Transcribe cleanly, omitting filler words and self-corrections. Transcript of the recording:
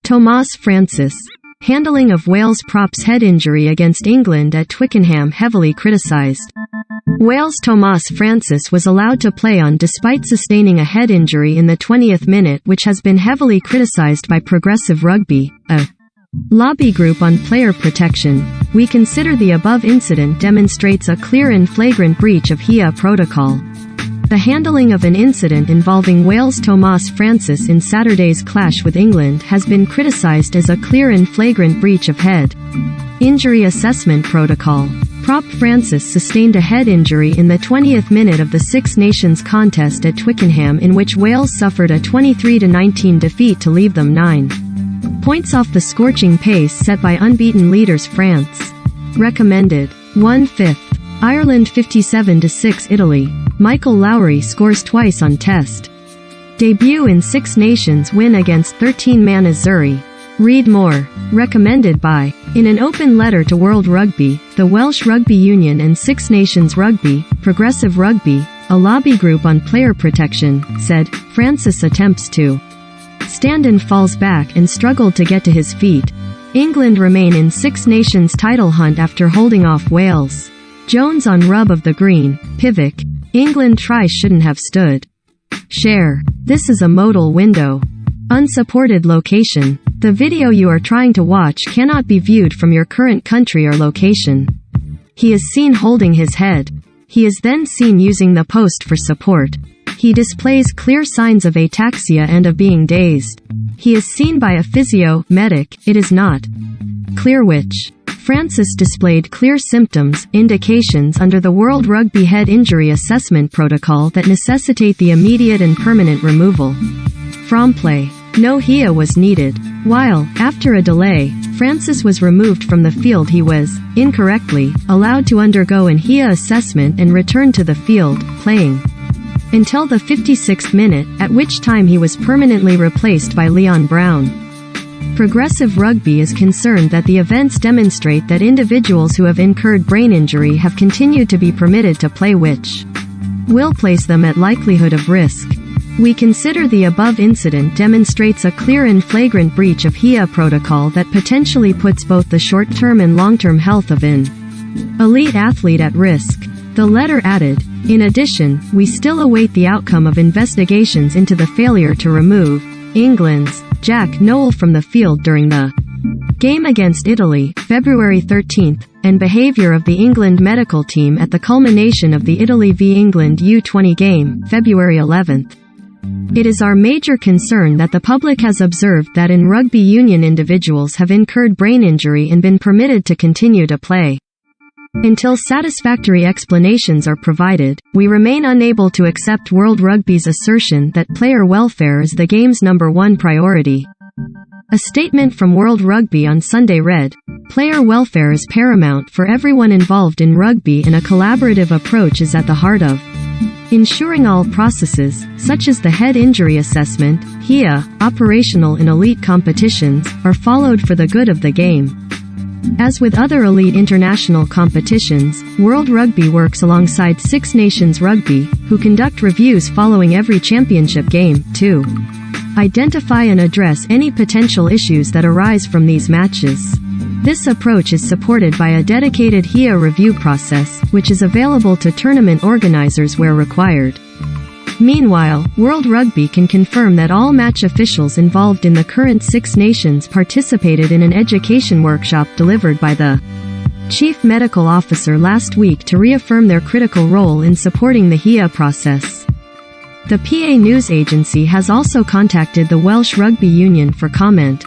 Tomas Francis. Handling of Wales prop's head injury against England at Twickenham heavily criticised. Wales' Tomas Francis was allowed to play on despite sustaining a head injury in the 20th minute, which has been heavily criticised by Progressive Rugby, a lobby group on player protection. We consider the above incident demonstrates a clear and flagrant breach of HIA protocol. The handling of an incident involving Wales' Tomas Francis in Saturday's clash with England has been criticised as a clear and flagrant breach of head injury assessment protocol. Prop Francis sustained a head injury in the 20th minute of the Six Nations contest at Twickenham, in which Wales suffered a 23-19 defeat to leave them 9 points off the scorching pace set by unbeaten leaders France. Recommended 1/5. Ireland 57-6 Italy. Michael Lowry scores twice on Test debut in Six Nations win against 13-man Missouri. Read more. Recommended by. In an open letter to World Rugby, the Welsh Rugby Union and Six Nations Rugby, Progressive Rugby, a lobby group on player protection, said, Francis attempts to stand and falls back and struggled to get to his feet. England remain in Six Nations title hunt after holding off Wales. Jones on rub of the green, Pivot. England try shouldn't have stood. Share. This is a modal window. Unsupported location. The video you are trying to watch cannot be viewed from your current country or location. He is seen holding his head. He is then seen using the post for support. He displays clear signs of ataxia and of being dazed. He is seen by a physio, medic. It is not clear which. Francis displayed clear symptoms, indications under the World Rugby Head Injury Assessment Protocol that necessitate the immediate and permanent removal from play. No HIA was needed. While, after a delay, Francis was removed from the field, he was, incorrectly, allowed to undergo an HIA assessment and return to the field, playing until the 56th minute, at which time he was permanently replaced by Leon Brown. Progressive Rugby is concerned that the events demonstrate that individuals who have incurred brain injury have continued to be permitted to play, which will place them at likelihood of risk. We consider the above incident demonstrates a clear and flagrant breach of HIA protocol that potentially puts both the short-term and long-term health of an elite athlete at risk. The letter added, in addition, we still await the outcome of investigations into the failure to remove England's Jack Nowell from the field during the game against Italy, February 13, and behavior of the England medical team at the culmination of the Italy v England U20 game, February 11. It is our major concern that the public has observed that in rugby union individuals have incurred brain injury and been permitted to continue to play. Until satisfactory explanations are provided, we remain unable to accept World Rugby's assertion that player welfare is the game's #1 priority. A statement from World Rugby on Sunday read, "Player welfare is paramount for everyone involved in rugby, and a collaborative approach is at the heart of ensuring all processes, such as the head injury assessment, HIA, operational in elite competitions, are followed for the good of the game." As with other elite international competitions, World Rugby works alongside Six Nations Rugby, who conduct reviews following every championship game, to identify and address any potential issues that arise from these matches. This approach is supported by a dedicated HIA review process, which is available to tournament organizers where required. Meanwhile, World Rugby can confirm that all match officials involved in the current Six Nations participated in an education workshop delivered by the Chief Medical Officer last week to reaffirm their critical role in supporting the HIA process. The PA News Agency has also contacted the Welsh Rugby Union for comment.